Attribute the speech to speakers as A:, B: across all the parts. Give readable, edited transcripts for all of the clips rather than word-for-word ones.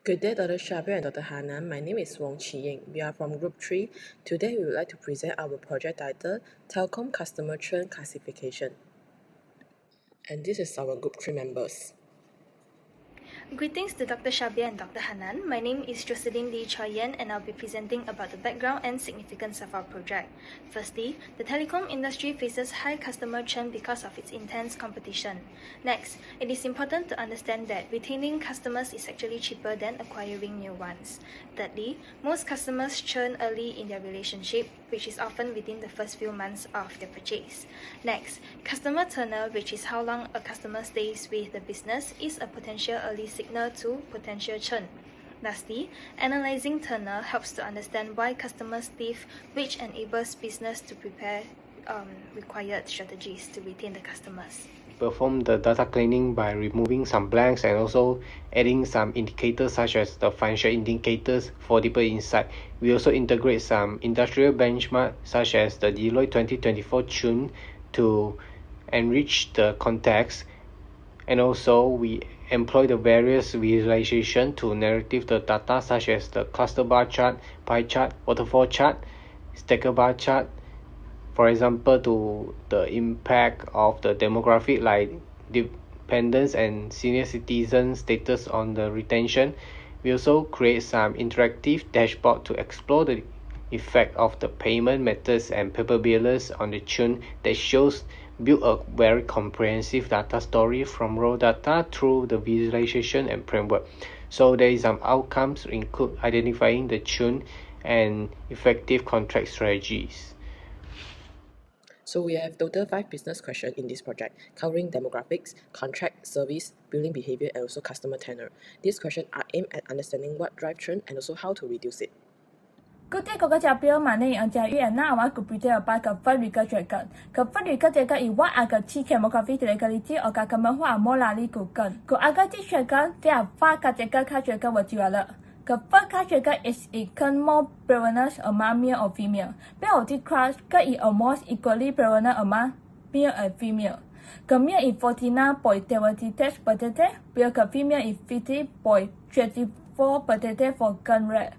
A: Good day, Dr. Shabir and Dr. Hanan. My name is Wong Chi-ying. We are from Group 3. Today, we would like to present our project titled Telco Customer Churn Classification. And this is our Group 3 members.
B: Greetings to Dr. Shabir and Dr. Hanan. My name is Jocelyn Lee Choi Yen and I'll be presenting about the background and significance of our project. Firstly, the telecom industry faces high customer churn because of its intense competition. Next, it is important to understand that retaining customers is actually cheaper than acquiring new ones. Thirdly, most customers churn early in their relationship, which is often within the first few months of their purchase. Next, customer tenure, which is how long a customer stays with the business, is a potential early signal to potential churn. Lastly, analyzing tenure helps to understand why customers leave, which enables business to prepare required strategies to retain the customers.
C: Perform the data cleaning by removing some blanks and also adding some indicators such as the financial indicators for deeper insight. We also integrate some industrial benchmark such as the Deloitte 2024 churn to enrich the context, and also we employ the various visualization to narrative the data such as the cluster bar chart, pie chart, waterfall chart, stacker bar chart. For example, to the impact of the demographic like dependents and senior citizen status on the retention. We also create some interactive dashboard to explore the effect of the payment methods and paper billers on the churn that build a very comprehensive data story from raw data through the visualization and framework. So there is some outcomes include identifying the churn and effective contract strategies.
A: So we have total 5 business questions in this project, covering demographics, contract, service, billing behavior, and also customer tenure. These questions are aimed at understanding what drives churn and also how to reduce it.
D: Good day, mga kapatid. My name is Jia Yu, and now I want to present about the first research record. The first research record is what are the key demographic characteristics of customers who are more likely to churn. The aggregate record, there are 5 categories were developed. The first category is more prevalent among male or female. But this class is almost equally prevalent among male and female. The male is 49.76%, while the female is 50.34% for churn rate.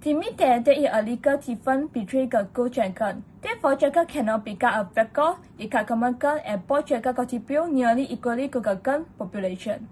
D: To mean that there is a legal difference between the good and churn. Therefore, churn cannot become a factor in customer churn, and both churn contribute nearly equally to the churn population.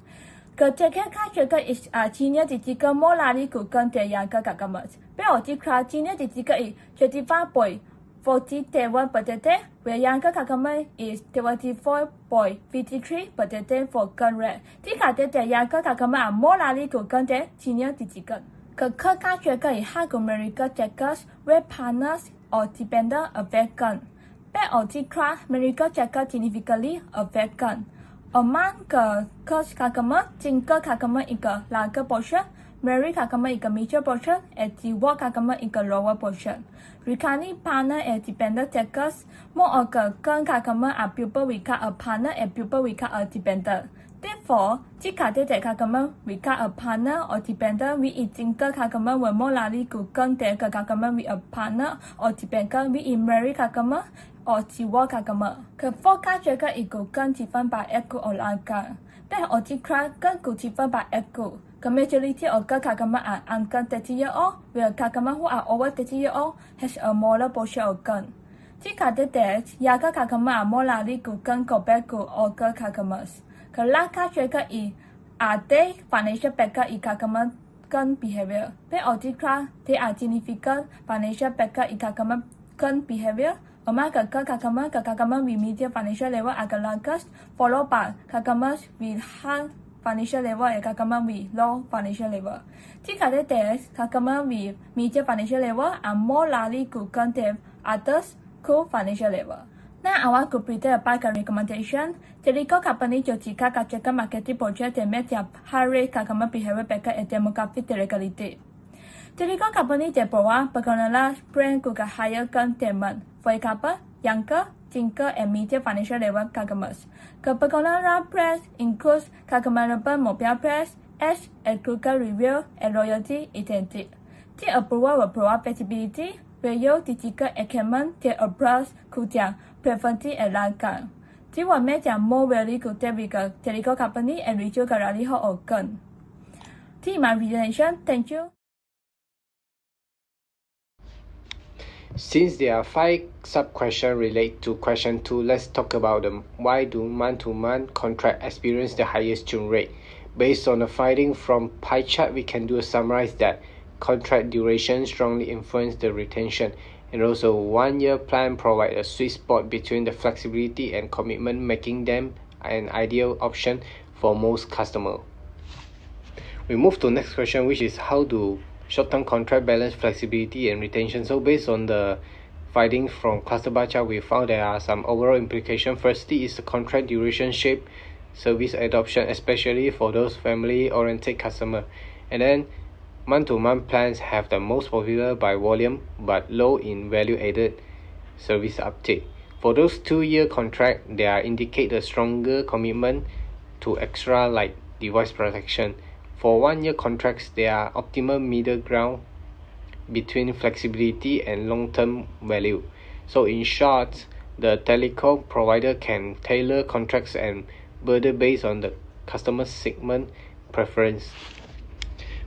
D: The second category is senior citizens more likely to churn than younger customers. But this class, senior citizens is 35.47%, where younger customers is 74.53% for churn rate. This suggests that younger customers are more likely to churn than senior citizens. The third category is high numerical checkers, where partners or dependents affect churn. But this class, numerical checkers significantly affect churn. Among the curse customers, single customers is a larger portion, married customers is a major portion, and divorced customers is a lower portion. Regarding partner and dependent checkers, more of the current customers are people without a partner and people without a dependent. Therefore, this suggests that customers without a partner or dependent with a single customer were more likely to churn than the customer with a partner or dependent with a married customer or divorced customer. The fourth category is churn different by age group or life group. But on this class, churn could differ by age group. The majority of customers are under 30 years old, while customers who are over 30 years old has a smaller portion of churn. This suggests that younger customers are more likely to churn compared to older customers. The last category is are they financial factors in customer churn behavior. Based on this class, there are significant financial factors in customer churn behavior. Among the customers with medium financial level are the largest, followed by customers with high financial level and customers with low financial level. This suggests that customers with medium financial level are more likely to churn than others with financial level. Now I want to present about the recommendation. Telco companies should seek out marketing projects that match their high-risk customer behavior pattern and demographic characteristics. Telco companies that provide personalized plans with a higher churn demand. For example, younger, single, and medium financial level customers. The personalized plans include customizable mobile plans, ads, exclusive review, and loyalty incentives. This approval will provide flexibility, value, digital acumen that applies to their preferences and lifestyle. This will make them more willing to take with a telco company and reduce the likelihood of churn. This is my presentation. Thank you.
C: Since there are 5 sub-questions related to question 2, let's talk about them. Why do month-to-month contract experience the highest churn rate? Based on the finding from pie chart, we can do a summarize that contract duration strongly influence the retention, and also 1-year plan provide a sweet spot between the flexibility and commitment, making them an ideal option for most customers. We move to next question, which is how do short-term contract balance flexibility and retention. So based on the findings from cluster bar chart, we found there are some overall implications. Firstly is the contract duration shape service adoption, especially for those family-oriented customers. And then month-to-month plans have the most popular by volume but low in value-added service uptake. For those 2-year contract, they are indicate a stronger commitment to extra like device protection. For 1-year contracts, they are optimal middle ground between flexibility and long-term value. So in short, the telecom provider can tailor contracts and burden based on the customer segment preference.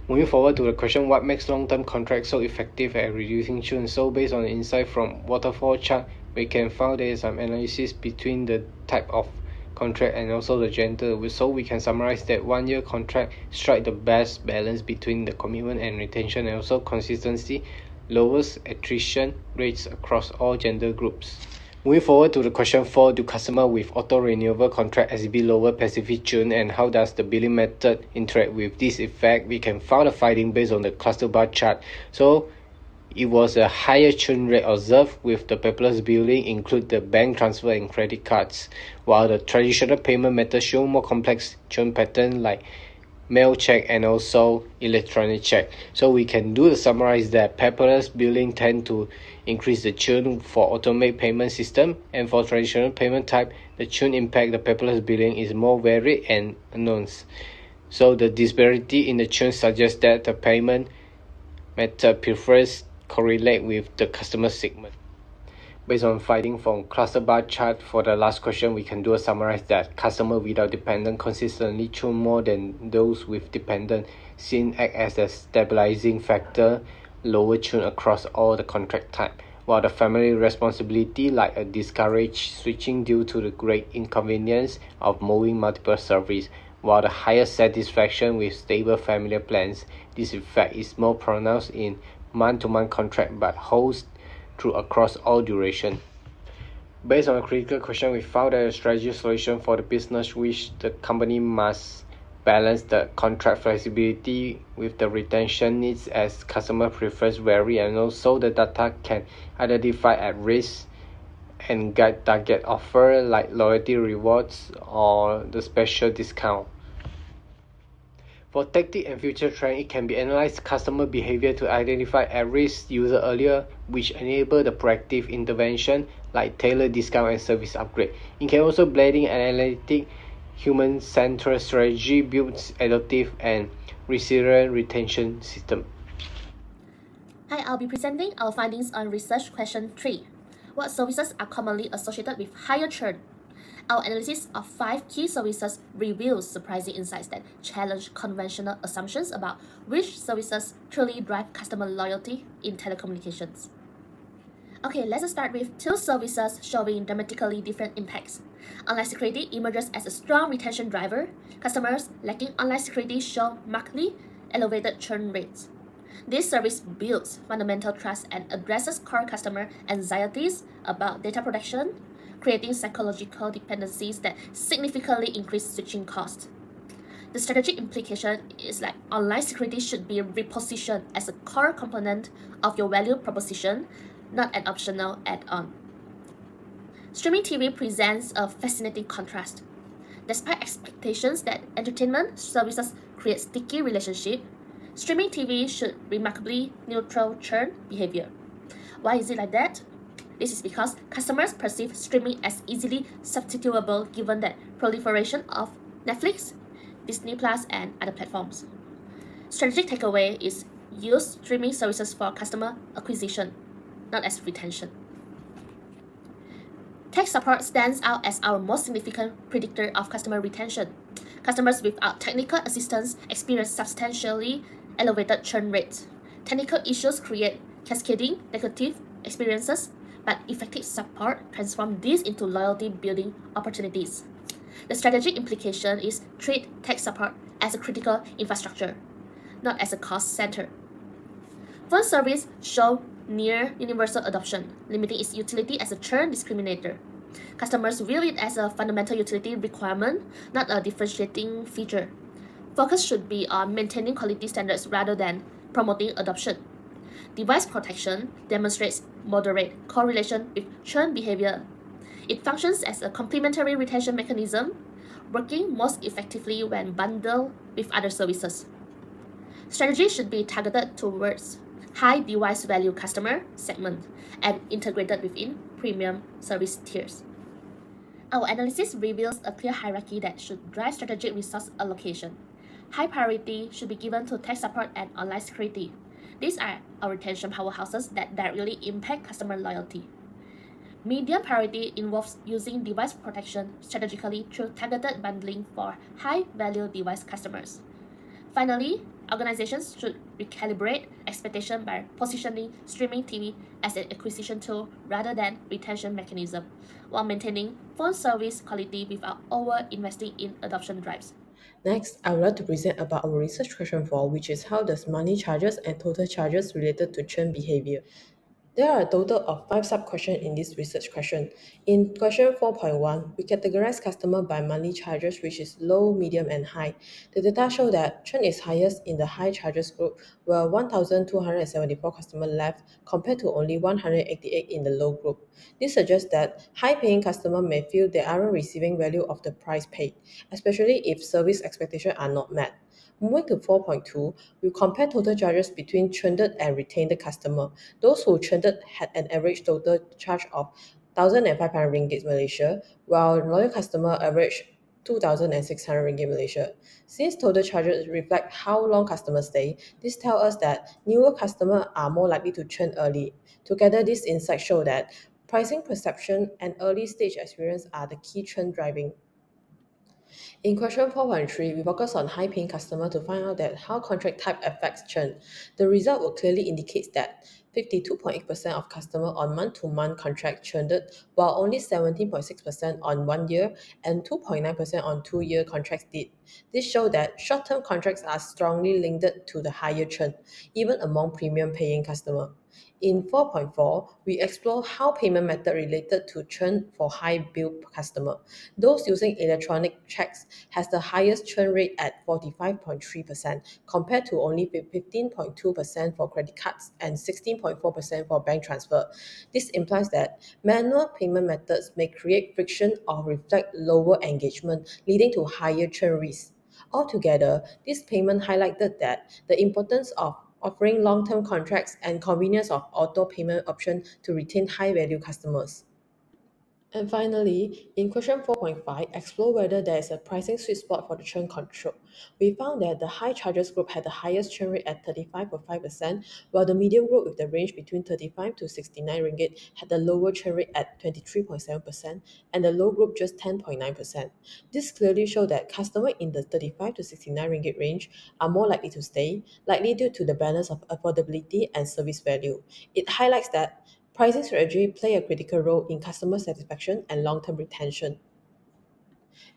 C: Moving forward to the question, what makes long-term contracts so effective at reducing churn? So based on the insight from waterfall chart, we can find there is some analysis between the type of contract and also the gender. So we can summarize that 1-year contract strike the best balance between the commitment and retention, and also consistency lowest attrition rates across all gender groups. Moving forward to the question 4, do customers with auto-renewable contract exhibit lower passive churn, and how does the billing method interact with this effect? We can find a finding based on the cluster bar chart. So it was a higher churn rate observed with the paperless billing include the bank transfer and credit cards, while the traditional payment methods show more complex churn pattern like mail check and also electronic check. So we can do the summarize that paperless billing tend to increase the churn for automated payment system, and for traditional payment type, the churn impact the paperless billing is more varied and unknown. So the disparity in the churn suggests that the payment method prefers correlate with the customer segment. Based on finding from cluster bar chart, for the last question, we can do a summarize that customer without dependent consistently churn more than those with dependent, seen act as a stabilizing factor, lower churn across all the contract type, while the family responsibility like a discourage switching due to the great inconvenience of moving multiple service, while the higher satisfaction with stable family plans. This effect is more pronounced in month-to-month contract but holds true across all duration. Based on a critical question, we found that a strategy solution for the business which the company must balance the contract flexibility with the retention needs as customer preference vary, and also the data can identify at risk and guide target offer like loyalty rewards or the special discount. For tactic and future trend, it can be analyzed customer behavior to identify at-risk user earlier, which enable the proactive intervention like tailored discount and service upgrade. It can also blending an analytic human-centered strategy builds adaptive and resilient retention system.
E: Hi, I'll be presenting our findings on research question 3. What services are commonly associated with higher churn? Our analysis of 5 key services reveals surprising insights that challenge conventional assumptions about which services truly drive customer loyalty in telecommunications. Okay, let's start with 2 services showing dramatically different impacts. Online security emerges as a strong retention driver. Customers lacking online security show markedly elevated churn rates. This service builds fundamental trust and addresses core customer anxieties about data protection, creating psychological dependencies that significantly increase switching costs. The strategic implication is that online security should be repositioned as a core component of your value proposition, not an optional add-on. Streaming TV presents a fascinating contrast. Despite expectations that entertainment services create sticky relationships, streaming TV should remarkably neutral churn behavior. Why is it like that? This is because customers perceive streaming as easily substitutable given the proliferation of Netflix, Disney+, and other platforms. Strategic takeaway is use streaming services for customer acquisition, not as retention. Tech support stands out as our most significant predictor of customer retention. Customers without technical assistance experience substantially elevated churn rates. Technical issues create cascading negative experiences, but effective support transforms these into loyalty building opportunities. The strategic implication is treat tech support as a critical infrastructure, not as a cost center. Phone service show near universal adoption, limiting its utility as a churn discriminator. Customers view it as a fundamental utility requirement, not a differentiating feature. Focus should be on maintaining quality standards rather than promoting adoption. Device protection demonstrates moderate correlation with churn behavior. It functions as a complementary retention mechanism, working most effectively when bundled with other services. Strategy should be targeted towards high device value customer segment and integrated within premium service tiers. Our analysis reveals a clear hierarchy that should drive strategic resource allocation. High priority should be given to tech support and online security. These are our retention powerhouses that directly impact customer loyalty. Medium priority involves using device protection strategically through targeted bundling for high-value device customers. Finally, organizations should recalibrate expectation by positioning streaming TV as an acquisition tool rather than retention mechanism, while maintaining phone service quality without over-investing in adoption drives.
A: Next, I would like to present about our research question 4, which is how does money charges and total charges related to churn behavior. There are a total of 5 sub-questions in this research question. In question 4.1, we categorize customer by monthly charges, which is low, medium, and high. The data show that churn is highest in the high charges group, where 1,274 customers left compared to only 188 in the low group. This suggests that high-paying customers may feel they aren't receiving value of the price paid, especially if service expectations are not met. Moving to 4.2, we compare total charges between churned and retained customer. Those who churned had an average total charge of 1,500 ringgit Malaysia, while loyal customer averaged 2,600 ringgit Malaysia. Since total charges reflect how long customers stay, this tells us that newer customers are more likely to churn early. Together, these insights show that pricing perception and early stage experience are the key trend driving. In question 4.3, we focus on high-paying customer to find out that how contract type affects churn. The result will clearly indicate that 52.8% of customers on month-to-month contract churned, while only 17.6% on 1 year and 2.9% on 2-year contracts did. This shows that short-term contracts are strongly linked to the higher churn, even among premium paying customers. In 4.4, we explore how payment method related to churn for high bill customer. Those using electronic checks has the highest churn rate at 45.3% compared to only 15.2% for credit cards and 16.4% for bank transfer. This implies that manual payment methods may create friction or reflect lower engagement, leading to higher churn risk. Altogether, this payment highlighted that the importance of offering long-term contracts and convenience of auto payment option to retain high-value customers. And finally, in question 4.5, explore whether there is a pricing sweet spot for the churn control. We found that the high charges group had the highest churn rate at 35.5%, while the medium group with the range between 35 to 69 ringgit had the lower churn rate at 23.7%, and the low group just 10.9%. This clearly shows that customers in the 35 to 69 ringgit range are more likely to stay, likely due to the balance of affordability and service value. It highlights that pricing strategy play a critical role in customer satisfaction and long-term retention.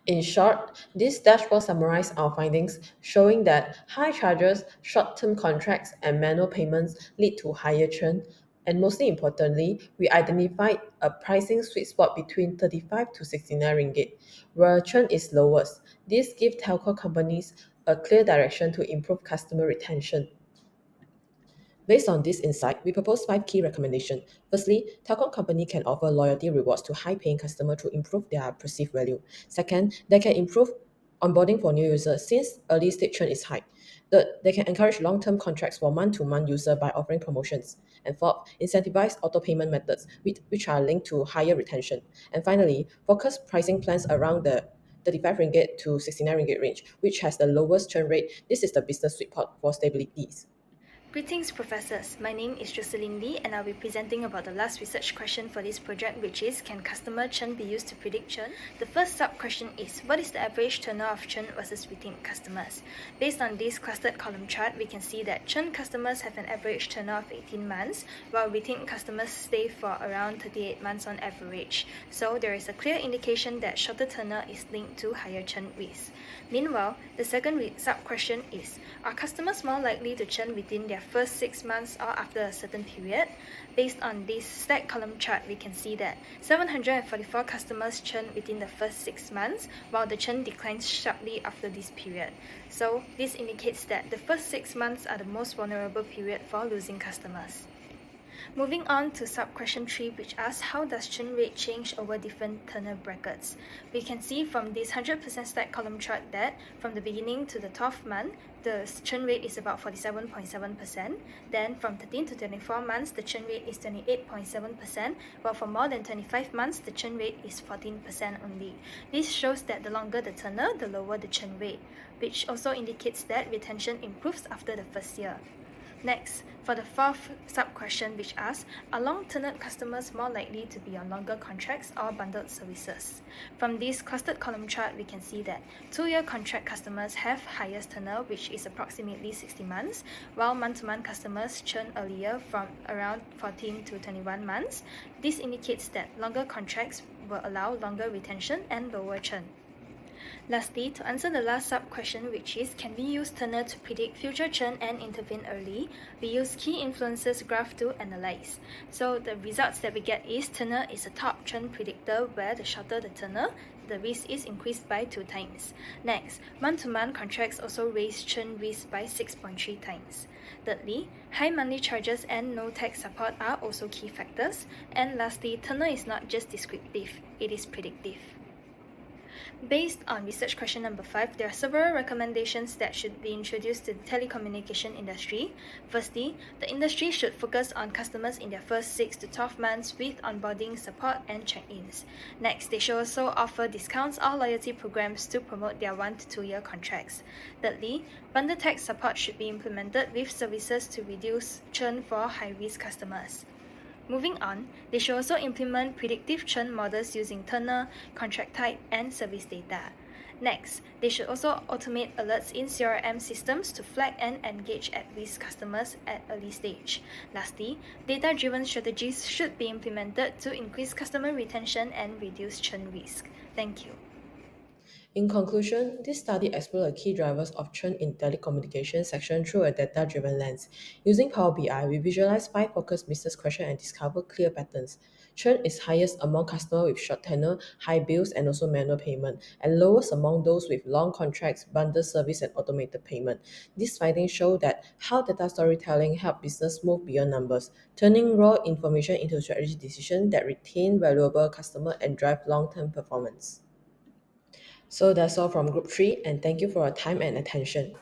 A: In short, this dashboard summarizes our findings, showing that high charges, short-term contracts, and manual payments lead to higher churn. And mostly importantly, we identified a pricing sweet spot between 35 to 69 ringgit, where churn is lowest. This gives telco companies a clear direction to improve customer retention. Based on this insight, we propose 5 key recommendations. Firstly, telecom company can offer loyalty rewards to high-paying customers to improve their perceived value. Second, they can improve onboarding for new users since early stage churn is high. Third, they can encourage long-term contracts for month-to-month users by offering promotions. And fourth, incentivize auto payment methods, which are linked to higher retention. And finally, focus pricing plans around the 35 ringgit to 69 ringgit range, which has the lowest churn rate. This is the business sweet spot for stabilities.
B: Greetings, professors. My name is Jocelyn Lee, and I'll be presenting about the last research question for this project, which is, can customer churn be used to predict churn? The first sub-question is, what is the average tenure of churn versus retained customers? Based on this clustered column chart, we can see that churn customers have an average tenure of 18 months, while retained customers stay for around 38 months on average. So there is a clear indication that shorter tenure is linked to higher churn risk. Meanwhile, the second sub-question is, are customers more likely to churn within their first 6 months or after a certain period? Based on this stacked column chart, we can see that 744 customers churn within the first 6 months, while the churn declines sharply after this period. So this indicates that the first 6 months are the most vulnerable period for losing customers. Moving on to sub-question 3, which asks, how does churn rate change over different tenure brackets? We can see from this 100% stacked column chart that from the beginning to the 12th month, the churn rate is about 47.7%. Then from 13 to 24 months, the churn rate is 28.7%, while for more than 25 months, the churn rate is 14% only. This shows that the longer the tenure, the lower the churn rate, which also indicates that retention improves after the first year. Next, for the fourth sub-question, which asks, are long-tenured customers more likely to be on longer contracts or bundled services? From this clustered column chart, we can see that 2-year contract customers have highest tenure, which is approximately 60 months, while month-to-month customers churn earlier from around 14 to 21 months. This indicates that longer contracts will allow longer retention and lower churn. Lastly, to answer the last sub-question, which is, can we use tenure to predict future churn and intervene early? We use key influences graph to analyze. So the results that we get is tenure is a top churn predictor, where the shorter the tenure, the risk is increased by 2 times. Next, month-to-month contracts also raise churn risk by 6.3 times. Thirdly, high monthly charges and no tax support are also key factors. And lastly, tenure is not just descriptive, it is predictive. Based on research question number 5, there are several recommendations that should be introduced to the telecommunication industry. Firstly, the industry should focus on customers in their first 6 to 12 months with onboarding support and check-ins. Next, they should also offer discounts or loyalty programs to promote their 1 to 2 year contracts. Thirdly, bundle tax support should be implemented with services to reduce churn for high-risk customers. Moving on, they should also implement predictive churn models using tenure, contract type, and service data. Next, they should also automate alerts in CRM systems to flag and engage at-risk customers at early stage. Lastly, data-driven strategies should be implemented to increase customer retention and reduce churn risk. Thank you.
A: In conclusion, this study explored the key drivers of churn in telecommunications section through a data-driven lens. Using Power BI, we visualize 5 focused business questions and discover clear patterns. Churn is highest among customers with short tenure, high bills, and also manual payment, and lowest among those with long contracts, bundle service, and automated payment. These findings show that how data storytelling helps business move beyond numbers, turning raw information into strategy decisions that retain valuable customers and drive long-term performance. So that's all from Group 3, and thank you for your time and attention.